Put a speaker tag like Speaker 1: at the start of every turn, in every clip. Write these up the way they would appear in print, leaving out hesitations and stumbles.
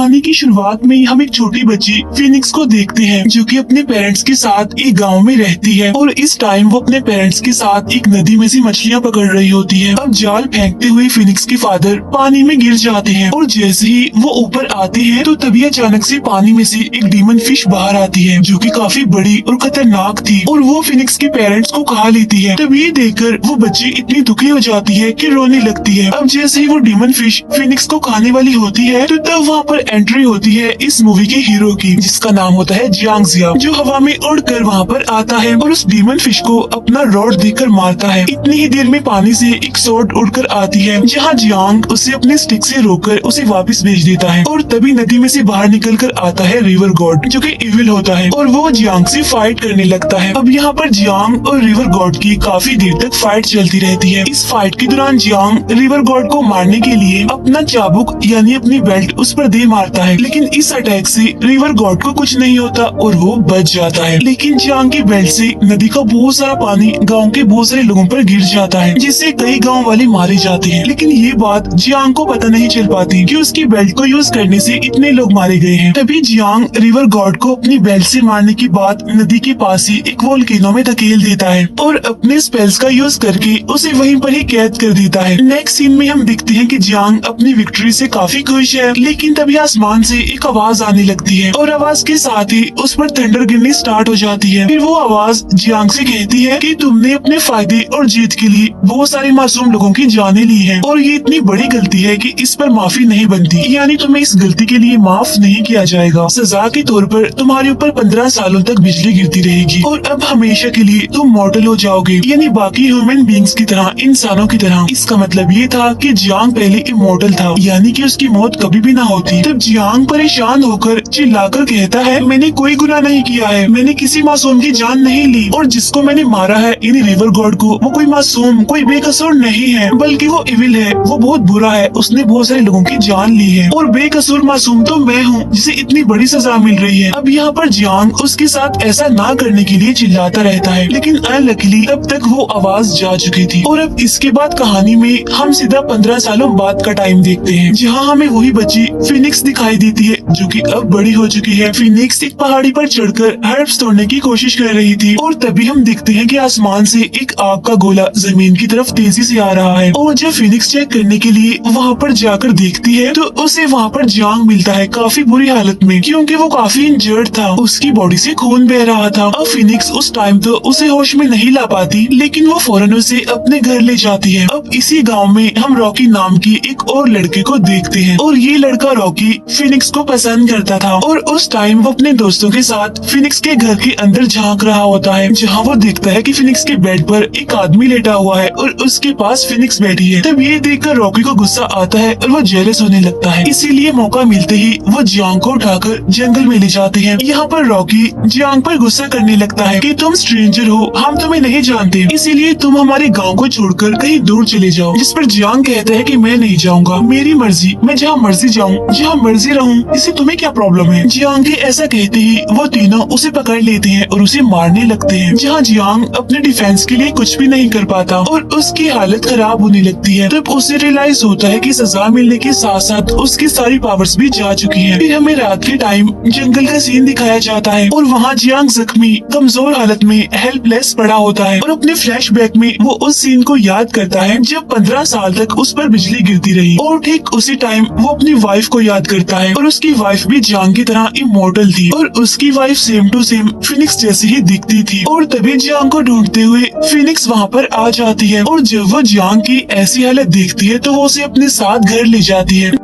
Speaker 1: कहानी की शुरुआत में ही हम एक छोटी बच्ची फिनिक्स को देखते हैं जो कि अपने पेरेंट्स के साथ एक गांव में रहती है और इस टाइम वो अपने पेरेंट्स के साथ एक नदी में से मछलियां पकड़ रही होती है। अब जाल फेंकते हुए फिनिक्स के फादर पानी में गिर जाते हैं और जैसे ही वो ऊपर आते हैं तो तभी अचानक से पानी में से एक डीमन फिश बाहर आती है जो कि काफी बड़ी और खतरनाक थी और वो फिनिक्स के पेरेंट्स को खा लेती है। तभी ये देखकर वो बच्ची इतनी दुखी हो जाती है कि रोने लगती है। अब जैसे ही वो डीमन फिश फिनिक्स को खाने वाली होती है तो तब वहाँ पर एंट्री होती है इस मूवी के हीरो की जिसका नाम होता है जियांग जिया, जो हवा में उड़कर वहाँ पर आता है और उस डीमन फिश को अपना रॉड देकर मारता है। इतनी ही देर में पानी से एक स्वॉर्ड उड़कर आती है जहाँ जियांग उसे अपने स्टिक से रोककर उसे वापस भेज देता है और तभी नदी में से बाहर निकल कर आता है रिवर गॉड जो कि इविल होता है और वो जियांग से फाइट करने लगता है। अब यहाँ पर जियांग और रिवर गॉड की काफी देर तक फाइट चलती रहती है। इस फाइट के दौरान जियांग रिवर गॉड को मारने के लिए अपना चाबुक यानी अपनी बेल्ट उस पर दे मारता है, लेकिन इस अटैक से रिवर गॉड को कुछ नहीं होता और वो बच जाता है। लेकिन जियांग की बेल्ट से नदी का बहुत सारा पानी गांव के बहुत सारे लोगों पर गिर जाता है जिससे कई गांव वाले मारे जाते हैं। लेकिन ये बात जियांग को पता नहीं चल पाती कि उसकी बेल्ट को यूज करने से इतने लोग मारे गए हैं। तभी जियांग रिवर गॉड को अपनी बेल्ट से मारने के बाद नदी के पास ही एक वोल्केनो में धकेल देता है और अपने स्पेल्स का यूज करके उसे वहीं पर ही कैद कर देता है। नेक्स्ट सीन में हम देखते हैं कि जियांग अपनी विक्ट्री से काफी खुश है, लेकिन तभी आसमान से एक आवाज आने लगती है और आवाज के साथ ही उस पर थंडर गिरनी स्टार्ट हो जाती है। फिर वो आवाज जियांग से कहती है कि तुमने अपने फायदे और जीत के लिए बहुत सारे मासूम लोगों की जानें ली है और ये इतनी बड़ी गलती है कि इस पर माफी नहीं बनती, यानी तुम्हें इस गलती के लिए माफ नहीं किया जाएगा। सजा के तौर पर तुम्हारे ऊपर 15 सालों तक बिजली गिरती रहेगी और अब हमेशा के लिए तुम मॉर्टल हो जाओगे, यानी बाकी ह्यूमन बींग्स की तरह, इंसानों की तरह। इसका मतलब ये था कि जियांग पहले इमॉर्टल था, यानी कि उसकी मौत कभी भी ना होती। तब जियांग परेशान होकर चिल्लाकर कहता है, मैंने कोई गुनाह नहीं किया है, मैंने किसी मासूम की जान नहीं ली और जिसको मैंने मारा है यानी रिवर गॉड को, वो कोई मासूम कोई बेकसूर नहीं है, बल्कि वो इविल है, वो बहुत बुरा है, उसने बहुत सारे लोगों की जान ली है और बेकसूर मासूम तो मैं हूँ जिसे इतनी बड़ी सजा मिल रही है। अब यहाँ पर जियांग उसके साथ ऐसा ना करने के लिए चिल्लाता रहता है, लेकिन अनलकीली तब तक वो आवाज जा चुकी थी। और अब इसके बाद कहानी में हम सीधा 15 सालों बाद का टाइम देखते हैं जहाँ हमें वही बच्ची फिनिक्स दिखाई देती है जो कि अब बड़ी हो चुकी है। फिनिक्स एक पहाड़ी पर चढ़कर हर्ब्स तोड़ने की कोशिश कर रही थी और तभी हम देखते हैं कि आसमान से एक आग का गोला जमीन की तरफ तेजी से आ रहा है और जब फिनिक्स चेक करने के लिए वहाँ पर जाकर देखती है तो उसे वहाँ पर जियांग मिलता है काफी बुरी हालत में, क्योंकि वो काफी इंजर्ड था, उसकी बॉडी से खून बह रहा था। अब फिनिक्स उस टाइम तो उसे होश में नहीं ला पाती, लेकिन वो फौरन उसे अपने घर ले जाती है। अब इसी गाँव में हम रॉकी नाम की एक और लड़के को देखते हैं और ये लड़का रॉकी फिनिक्स को पसंद करता था और उस टाइम वो अपने दोस्तों के साथ फिनिक्स के घर के अंदर झांक रहा होता है जहाँ वो देखता है कि फिनिक्स के बेड पर एक आदमी लेटा हुआ है और उसके पास फिनिक्स बैठी है। तब ये देखकर रॉकी को गुस्सा आता है और वो जेलस होने लगता है, इसीलिए मौका मिलते ही वो जियांग को उठाकर जंगल में ले जाते हैं। यहाँ पर रॉकी जियांग पर गुस्सा करने लगता है कि तुम स्ट्रेंजर हो, हम तुम्हें नहीं जानते, इसीलिए तुम हमारे गाँव को छोड़कर कहीं दूर चले जाओ। जिस पर जियांग कहता है कि मैं नहीं जाऊँगा, मेरी मर्जी, मैं जहाँ मर्जी जाऊँ, जहाँ मर्जी रहूँ, इससे तुम्हें क्या प्रॉब्लम है। जियांग के ऐसा कहते ही वो तीनों उसे पकड़ लेते हैं और उसे मारने लगते हैं, जहाँ जियांग अपने डिफेंस के लिए कुछ भी नहीं कर पाता और उसकी हालत खराब होने लगती है। तब उसे रियलाइज होता है कि सजा मिलने के साथ साथ उसकी सारी पावर्स भी जा चुकी हैं। फिर हमें रात के टाइम जंगल का सीन दिखाया जाता है और वहाँ जियांग जख्मी कमजोर हालत में हेल्पलेस पड़ा होता है और अपने फ्लैशबैक में वो उस सीन को याद करता है जब 15 साल तक उस पर बिजली गिरती रही और ठीक उसी टाइम वो अपनी वाइफ को याद करता है और उसकी वाइफ भी जियांग की तरह इमॉर्टल थी और उसकी wife same to same phoenix जैसी ही दिखती थी। और तभी जियांग को ढूंढते हुए फिनिक्स वहाँ पर आ जाती है और जब वो जियांग की ऐसी हालत देखती है तो वो उसे अपने साथ घर ले जाती है।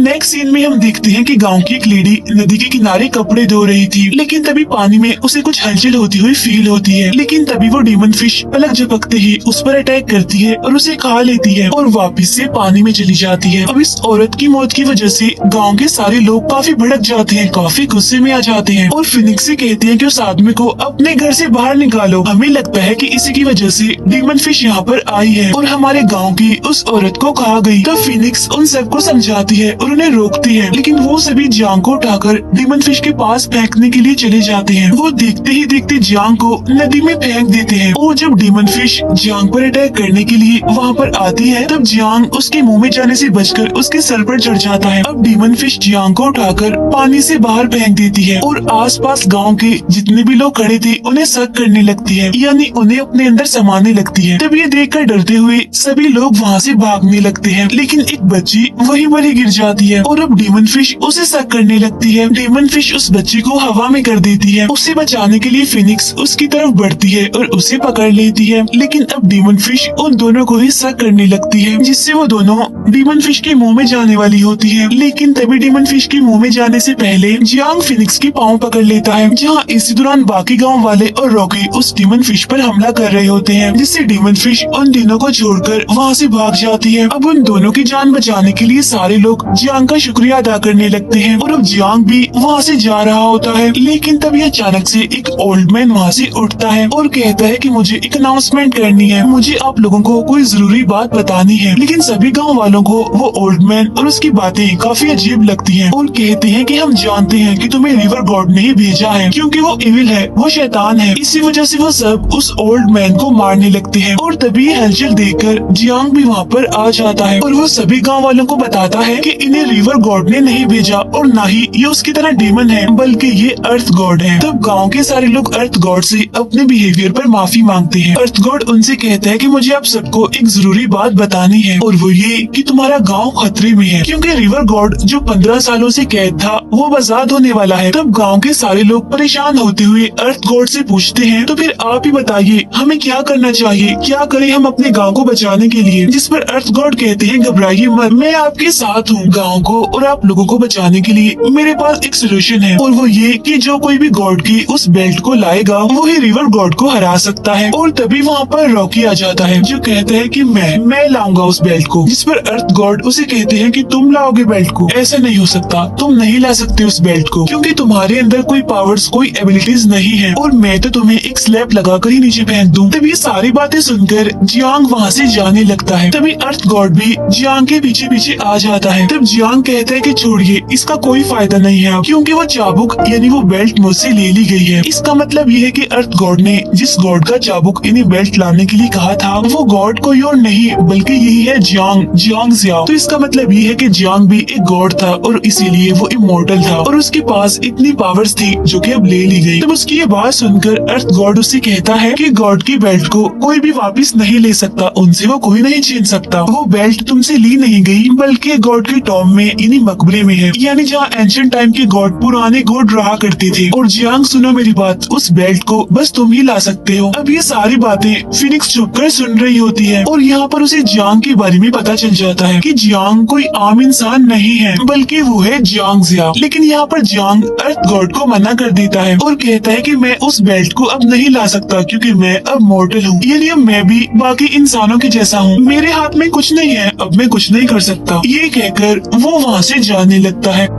Speaker 1: नेक्स्ट सीन में हम देखते हैं कि गांव की एक लेडी नदी के किनारे कपड़े धो रही थी, लेकिन तभी पानी में उसे कुछ हलचल होती हुई फील होती है। लेकिन तभी वो डीमन फिश पलक झपकते ही उस पर अटैक करती है और उसे खा लेती है और वापस से पानी में चली जाती है। अब इस औरत की मौत की वजह से गांव के सारे लोग काफी भड़क जाते हैं, काफी गुस्से में आ जाते हैं और फिनिक्स से कहते हैं कि उस आदमी को अपने घर से बाहर निकालो। हमें लगता है कि इसी की वजह से डीमन फिश यहाँ पर आई है और हमारे गाँव की उस औरत को खा गई। तब फिनिक्स उन सबको समझाती है और उन्हें उन्हें रोकती है, लेकिन वो सभी जियांग को उठाकर डीमन फिश के पास फेंकने के लिए चले जाते हैं। वो देखते ही देखते जियांग को नदी में फेंक देते हैं और जब डीमन फिश जियांग पर अटैक करने के लिए वहाँ पर आती है, तब जियांग उसके मुंह में जाने से बचकर उसके सर पर चढ़ जाता है। अब डीमन फिश जियांग को उठाकर पानी से बाहर फेंक देती है और आसपास गांव के जितने भी लोग खड़े थे उन्हें शक करने लगती है, यानी उन्हें अपने अंदर समाने लगती है। तब ये देखकर डरते हुए सभी लोग वहाँ से भागने लगते हैं, लेकिन एक बच्ची वहीं पर ही गिर जाती है और अब डीमन फिश उसे शक करने लगती है। डीमन फिश उस बच्ची को हवा में कर देती है। उसे बचाने के लिए फिनिक्स उसकी तरफ बढ़ती है और उसे पकड़ लेती है, लेकिन अब डीमन फिश उन दोनों को ही शक करने लगती है, जिससे वो दोनों डीमन फिश के मुंह में जाने वाली होती है। लेकिन तभी डीमन फिश के मुंह में जाने से पहले जियांग फिनिक्स के पाँव पकड़ लेता है, जहाँ इसी दौरान बाकी गाँव वाले और रॉकी उस डीमन फिश पर हमला कर रहे होते हैं, जिससे डीमन फिश उन तीनों को छोड़कर वहाँ से भाग जाती है। अब उन दोनों की जान बचाने के लिए सारे लोग जियांग का शुक्रिया अदा करने लगते हैं और अब जियांग भी वहाँ से जा रहा होता है, लेकिन तभी अचानक से एक ओल्ड मैन वहाँ से उठता है और कहता है कि मुझे एक अनाउंसमेंट करनी है, मुझे आप लोगों को कोई जरूरी बात बतानी है। लेकिन सभी गाँव वालों को वो ओल्ड मैन और उसकी बातें काफी अजीब लगती है और कहते हैं कि हम जानते हैं कि तुम्हें रिवर गॉड ने ही भेजा है, क्योंकि वो इविल है, वो शैतान है। इसी वजह से वो सब उस ओल्ड मैन को मारने लगते हैं और तभी हलचल देखकर जियांग भी वहाँ पर आ जाता है और वो सभी गांव वालों को बताता है कि इन्हें रिवर गॉड ने नहीं भेजा और ना ही ये उसकी तरह डीमन है, बल्कि ये अर्थ गॉड है। तब गांव के सारे लोग अर्थ गॉड से अपने बिहेवियर पर माफी मांगते हैं। अर्थ गॉड उनसे कहता है कि मुझे आप सबको एक जरूरी बात बतानी है और वो ये कि तुम्हारा गाँव खतरे में है, क्योंकि रिवर गॉड जो 15 सालों से कैद था वो आजाद होने वाला है। तब गाँव के सारे लोग परेशान होते हुए अर्थ गॉड से पूछते हैं, तो फिर आप ही बताइए हमें क्या करना चाहिए, क्या करें हम अपने गांव को बचाने के लिए। जिस पर अर्थ गॉड कहते हैं, घबराइए मत, मैं आपके साथ हूँ। गांव को और आप लोगों को बचाने के लिए मेरे पास एक सोल्यूशन है और वो ये कि जो कोई भी गॉड की उस बेल्ट को लाएगा वो ही रिवर गॉड को हरा सकता है। और तभी वहाँ पर रॉकी आ जाता है जो कहता है कि मैं लाऊंगा उस बेल्ट को। जिस पर अर्थ गॉड उसे कहते हैं कि तुम लाओगे बेल्ट को? ऐसा नहीं हो सकता, तुम नहीं ला सकते उस बेल्ट को, क्योंकि तुम्हारे अंदर कोई पावर्स, कोई एबिलिटीज नहीं है और मैं तो तुम्हें एक स्लैप लगाकर ही नीचे फेंक दूं। तब ये सारी बातें सुनकर जियांग वहाँ से जाने लगता है। तभी अर्थ गॉड भी जियांग के पीछे पीछे आ जाता है। तब जियांग कहता है कि छोड़िए, इसका कोई फायदा नहीं है, क्योंकि वो चाबुक यानी वो बेल्ट मुझसे ले ली गई है। इसका मतलब ये है कि अर्थ गॉड ने जिस गॉड का चाबुक यानी बेल्ट लाने के लिए कहा था वो गॉड कोई और नहीं बल्कि यही है जियांग जियाओ। तो इसका मतलब ये है कि जियांग भी एक गॉड था और इसीलिए वो इमोर्टल था और उसके पास इतनी पावर्स थी जो कि अब ले ली गई। तब उसकी ये बात सुनकर अर्थ गॉड उससे कहता है कि गॉड की बेल्ट को कोई भी वापस नहीं ले सकता, उनसे वो कोई नहीं छीन सकता। वो बेल्ट तुमसे ली नहीं गई बल्कि गॉड के टॉम में यानी मकबरे में है, यानी जहाँ एंशिएंट टाइम के गॉड पुराने गॉड रहा करते थे। और जियांग सुनो मेरी बात, उस बेल्ट को बस तुम ही ला सकते हो। अब ये सारी बातें फिनिक्स छुपकर सुन रही होती है और यहाँ पर उसे जियांग के बारे में पता चल जाता है कि जियांग कोई आम इंसान नहीं है बल्कि वो है जियांग जिया। लेकिन यहाँ पर जियांग अर्थ गॉड को मना कर देता है और कहता है कि मैं उस बेल्ट को अब नहीं ला सकता, क्योंकि मैं अब मॉर्टल हूँ, यानी अब मैं भी बाकी इंसानों के जैसा हूँ, मेरे हाथ में कुछ नहीं है, अब मैं कुछ नहीं कर सकता। ये कहकर वो वहाँ से जाने लगता है।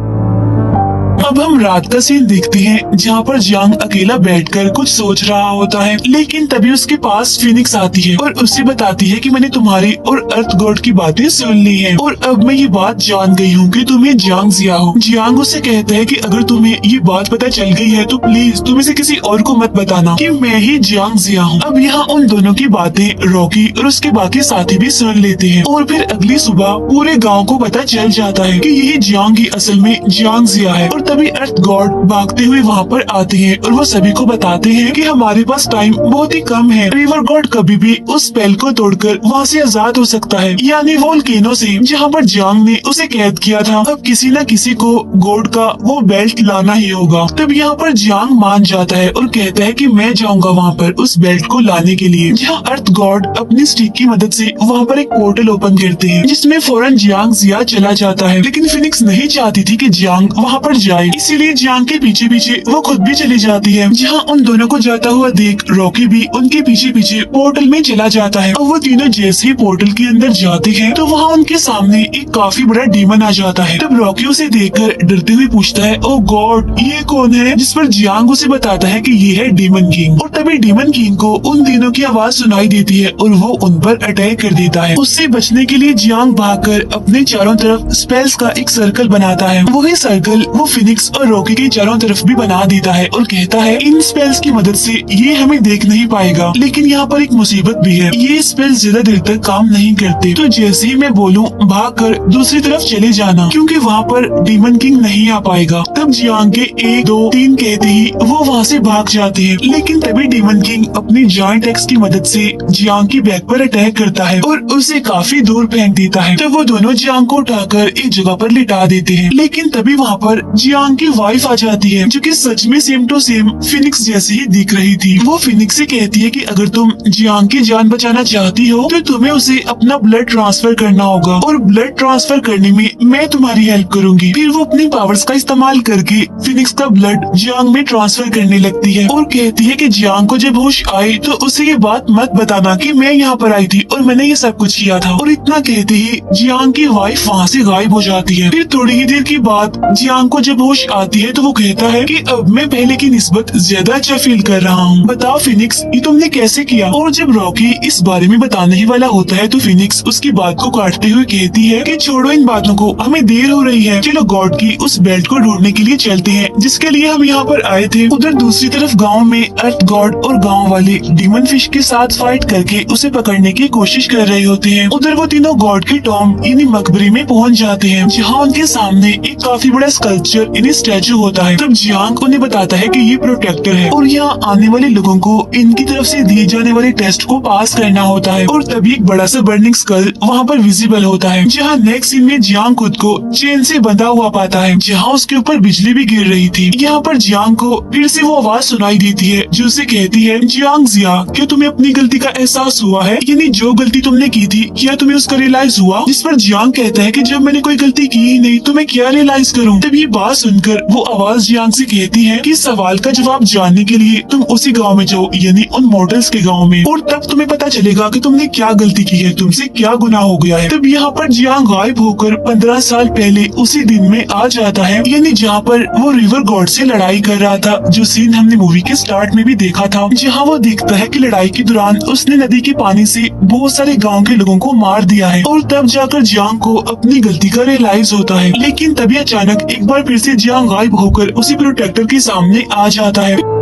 Speaker 1: अब हम रात का सीन देखते हैं जहाँ पर जियांग अकेला बैठकर कुछ सोच रहा होता है, लेकिन तभी उसके पास फिनिक्स आती है और उसे बताती है कि मैंने तुम्हारी और अर्थ गॉड की बातें सुन ली हैं और अब मैं ये बात जान गई हूँ कि तुम्हें जियांग जिया हो। जियांग उससे कहता है कि अगर तुम्हें ये बात पता चल गई है तो प्लीज तुम इसे किसी और को मत बताना कि मैं ही जियांग जिया हूँ। अब यहाँ उन दोनों की बातें रॉकी और उसके बाकी साथी भी सुन लेते हैं और फिर अगली सुबह पूरे गाँव को पता चल जाता है कि यही जियांग ही असल में जियांग जिया है। और तभी अर्थ गॉड भागते हुए वहाँ पर आते हैं और वो सभी को बताते हैं कि हमारे पास टाइम बहुत ही कम है, रिवर गॉड कभी भी उस स्पेल को तोड़कर वहाँ से आजाद हो सकता है, यानी वोल्केनो से जहाँ पर जियांग ने उसे कैद किया था। अब किसी न किसी को गॉड का वो बेल्ट लाना ही होगा। तब यहाँ पर जियांग मान जाता है और कहता है कि मैं जाऊंगा वहाँ पर उस बेल्ट को लाने के लिए, जहाँ अर्थ गॉड अपनी स्टिक की मदद से वहाँ पर एक पोर्टल ओपन करते हैं जिसमें फौरन जियांग जिया चला जाता है। लेकिन फिनिक्स नहीं चाहती थी कि जियांग वहाँ पर जाए पाए, इसीलिए जियांग के पीछे पीछे वो खुद भी चली जाती है। जहाँ उन दोनों को जाता हुआ देख रॉकी भी उनके पीछे पीछे पोर्टल में चला जाता है। और वो तीनों जैसे ही पोर्टल के अंदर जाते हैं तो वहाँ उनके सामने एक काफी बड़ा डीमन आ जाता है। तब रॉकी उसे देखकर डरते हुए पूछता है, ओ गॉड ये कौन है? जिस पर जियांग उसे बताता है कि ये है डीमन किंग। और तभी डीमन किंग को उन तीनों की आवाज सुनाई देती है और वो उन पर अटैक कर देता है। उससे बचने के लिए जियांग भागकर अपने चारों तरफ स्पेल्स का एक सर्कल बनाता है। वही सर्कल वो फिनिक्स और रॉकी के चारों तरफ भी बना देता है और कहता है इन स्पेल्स की मदद से ये हमें देख नहीं पाएगा, लेकिन यहाँ पर एक मुसीबत भी है, ये स्पेल्स ज्यादा देर तक काम नहीं करते। तो जैसे ही मैं बोलूँ भागकर दूसरी तरफ चले जाना, क्योंकि वहाँ पर डीमन किंग नहीं आ पाएगा। तब जियांग के 1 2 3 कहते ही वो वहाँ से भाग जाते हैं, लेकिन तभी डीमन किंग अपनी जॉइंट एक्स की मदद से जियांग की बैक पर अटैक करता है और उसे काफी दूर फेंक देता है। तब वो दोनों जियांग को उठाकर एक जगह पर लिटा देते हैं, लेकिन तभी वहाँ पर जियांग की वाइफ आ जाती है, जो कि सच में सेम टू सेम फिनिक्स जैसी ही दिख रही थी। वो फिनिक्स से कहती है कि अगर तुम जियांग की जान बचाना चाहती हो तो तुम्हें उसे अपना ब्लड ट्रांसफर करना होगा, और ब्लड ट्रांसफर करने में मैं तुम्हारी हेल्प करूंगी। फिर वो अपनी पावर्स का इस्तेमाल करके फिनिक्स का ब्लड जियांग में ट्रांसफर करने लगती है और कहती है कि जियांग को जब होश आए तो उसे ये बात मत बताना कि मैं यहाँ पर आई थी और मैंने ये सब कुछ किया था। और इतना कहते ही जियांग की वाइफ वहाँ से गायब हो जाती है। फिर थोड़ी ही देर के बाद जियांग को जब होश आती है तो वो कहता है कि अब मैं पहले की निस्बत ज्यादा अच्छा फील कर रहा हूँ। बताओ फिनिक्स ये तुमने कैसे किया? और जब रॉकी इस बारे में बताने ही वाला होता है तो फिनिक्स उसकी बात को काटते हुए कहती है कि छोड़ो इन बातों को, हमें देर हो रही है, चलो गॉड की उस बेल्ट को ढूंढने के लिए चलते हैं जिसके लिए हम यहाँ पर आए थे। उधर दूसरी तरफ गाँव में अर्थ गॉड और गाँव वाले डीमन फिश के साथ फाइट करके उसे पकड़ने की कोशिश कर रहे होते हैं। उधर वो तीनों गॉड के टॉम यानी मकबरे में पहुँच जाते हैं, जहाँ उनके सामने एक काफी बड़ा स्कल्पचर यानी स्टैचू होता है। तब जियांग उन्हें बताता है कि ये प्रोटेक्टर है और यहाँ आने वाले लोगों को इनकी तरफ से दिए जाने वाले टेस्ट को पास करना होता है। और तभी एक बड़ा सा बर्निंग स्कल वहाँ पर विजिबल होता है, जहाँ नेक्स्ट सीन में जियांग खुद को चेन से बंधा हुआ पाता है, जहाँ उसके ऊपर बिजली भी गिर रही थी। यहाँ पर जियांग को फिर से वो आवाज सुनाई देती है जो उसे कहती है, जियांग जिया क्या तुम्हें अपनी गलती का एहसास हुआ है? यानी जो गलती तुमने की थी क्या तुम्हें उसका रियलाइज हुआ? जिस पर जियांग कहता है कि जब मैंने कोई गलती की ही नहीं तो मैं क्या रियलाइज करूँ? तब ये बात सुनकर वो आवाज जियांग से कहती है कि सवाल का जवाब जानने के लिए तुम उसी गाँव में जाओ, यानी उन मॉडल्स के गाँव में, और तब तुम्हें पता चलेगा कि तुमने क्या गलती की है, तुमसे क्या गुनाह हो गया है। तब यहाँ पर जियांग गायब होकर 15 साल पहले उसी दिन में आ जाता है, यानी जहाँ पर वो रिवर गॉड से लड़ाई कर रहा था, जो सीन हमने मूवी के स्टार्ट में भी देखा था, जहाँ वो देखता है कि लड़ाई के दौरान उसने नदी के पानी से बहुत सारे गाँव के लोगों को मार दिया है। और तब जाकर जियांग को अपनी गलती का रियलाइज होता है, लेकिन तभी अचानक एक बार फिर से जियांग गायब होकर उसी प्रोटेक्टर के सामने आ जाता है।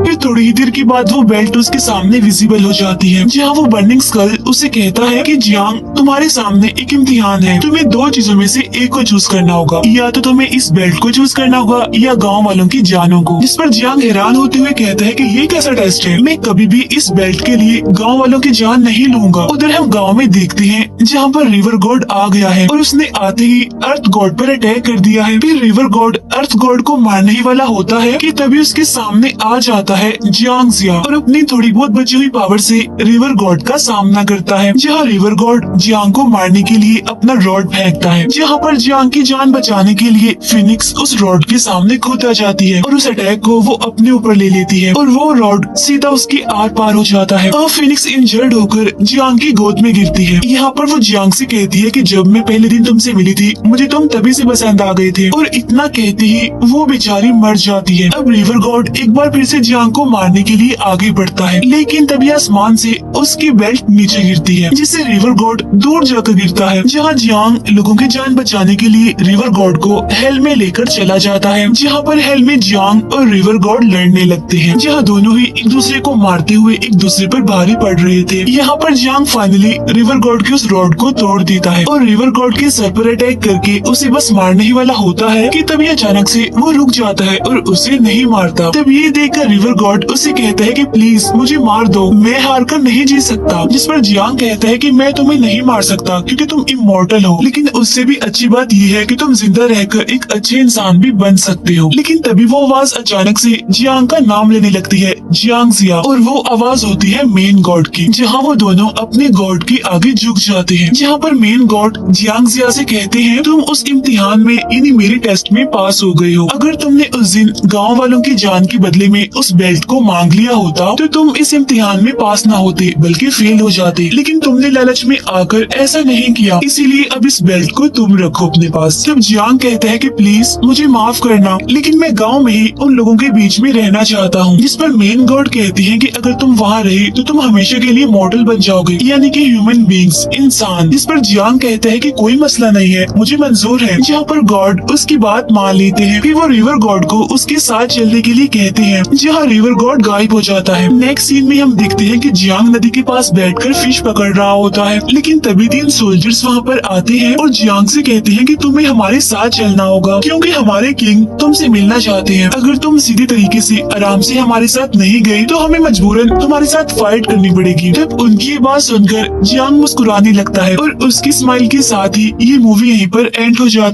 Speaker 1: फिर थोड़ी ही देर के बाद वो बेल्ट उसके सामने विजिबल हो जाती है, जहाँ वो बर्निंग स्कल उसे कहता है कि जियांग तुम्हारे सामने एक इम्तिहान है, तुम्हें 2 चीजों में से एक को चूज करना होगा, या तो तुम्हें इस बेल्ट को चूज करना होगा या गांव वालों की जानों को। जिस पर जियांग हैरान होते हुए कहता है कि ये कैसा टेस्ट है, मैं कभी भी इस बेल्ट के लिए गाँव वालों की जान नहीं लूंगा। उधर हम गाँव में देखते हैं जहाँ पर रिवर गॉड आ गया है और उसने आते ही अर्थ गॉड पर अटैक कर दिया है। फिर रिवर गॉड अर्थ गॉड को मारने ही वाला होता है कि तभी उसके सामने आ जाता है जियांग जिया और अपनी थोड़ी बहुत बची हुई पावर से रिवर गॉड का सामना करता है, जहाँ रिवर गॉड जियांग को मारने के लिए अपना रॉड फेंकता है, जहाँ पर जियांग की जान बचाने के लिए फिनिक्स उस रॉड के सामने खुद आ जाती है और उस अटैक को वो अपने ऊपर ले लेती है और वो रॉड सीधा उसकी आर पार हो जाता है और फिनिक्स इंजर्ड होकर जियांग की गोद में गिरती है। यहाँ पर वो जियांग से कहती है कि जब मैं पहले दिन तुमसे मिली थी मुझे तुम तभी से पसंद आ गए थे, और इतना कहते ही वो बेचारी मर जाती है। अब रिवर गॉड एक बार फिर से जियांग को मारने के लिए आगे बढ़ता है, लेकिन तभी आसमान से उसकी बेल्ट नीचे गिरती है, जिससे रिवर गॉड दूर जाकर गिरता है, जहाँ जियांग लोगों की जान बचाने के लिए रिवर गॉड को हेल में लेकर चला जाता है, जहाँ पर हेल में जियांग और रिवर गॉड लड़ने लगते हैं, जहाँ दोनों ही एक दूसरे को मारते हुए एक दूसरे पर भारी पड़ रहे थे। यहाँ पर जियांग फाइनली रिवर गॉड के उस रॉड को तोड़ देता है और रिवर गॉड के सर पर अटैक करके उसे बस मारने ही वाला होता है कि तभी अचानक से वो रुक जाता है और उसे नहीं मारता। तब ये देखकर रिवर रिवर गॉड उसे कहता है कि प्लीज मुझे मार दो, मैं हार कर नहीं जी सकता। जिस पर जियांग कहता है कि मैं तुम्हें नहीं मार सकता क्योंकि तुम इमोर्टल हो, लेकिन उससे भी अच्छी बात यह है कि तुम जिंदा रहकर एक अच्छे इंसान भी बन सकते हो। लेकिन तभी वो आवाज अचानक से जियांग का नाम लेने लगती है, जियांग जिया, और वो आवाज होती है मेन गॉड की, जहाँ वो दोनों अपने गॉड के आगे झुक जाते हैं। जहाँ पर मेन गॉड जियांग जिया से कहते हैं, तुम उस इम्तिहान में यानी मेरे टेस्ट में पास हो गए हो। अगर तुमने उस दिन गाँव वालों की जान के बदले में उस बेल्ट को मांग लिया होता तो तुम इस इम्तिहान में पास न होते बल्कि फेल हो जाते, लेकिन तुमने लालच में आकर ऐसा नहीं किया, इसीलिए अब इस बेल्ट को तुम रखो अपने पास। तब जियांग कहता है कि प्लीज मुझे माफ करना, लेकिन मैं गांव में ही उन लोगों के बीच में रहना चाहता हूँ। जिस पर मेन गॉड कहती है कि अगर तुम वहाँ रहे तो तुम हमेशा के लिए मॉडल बन जाओगे, यानी कि ह्यूमन बींग्स, इंसान। जिस पर जियांग कहता है कि कोई मसला नहीं है, मुझे मंजूर है। जहाँ पर गॉड उसकी बात मान लेते हैं, फिर वो रिवर गॉड को उसके साथ चलने के लिए कहते हैं, जहाँ रिवर गॉड गायब हो जाता है। नेक्स्ट सीन में हम देखते हैं कि जियांग नदी के पास बैठकर फिश पकड़ रहा होता है, लेकिन तभी 3 सोल्जर्स वहाँ पर आते हैं और जियांग से कहते हैं कि तुम्हें हमारे साथ चलना होगा क्योंकि हमारे किंग तुमसे मिलना चाहते हैं। अगर तुम सीधे तरीके से आराम से हमारे साथ नहीं गए तो हमें मजबूरन तुम्हारे साथ फाइट करनी पड़ेगी। तब उनकी ये बात सुनकर जियांग मुस्कुराने लगता है और उसकी स्माइल के साथ ही ये मूवी यहीं पर एंड हो जाती है।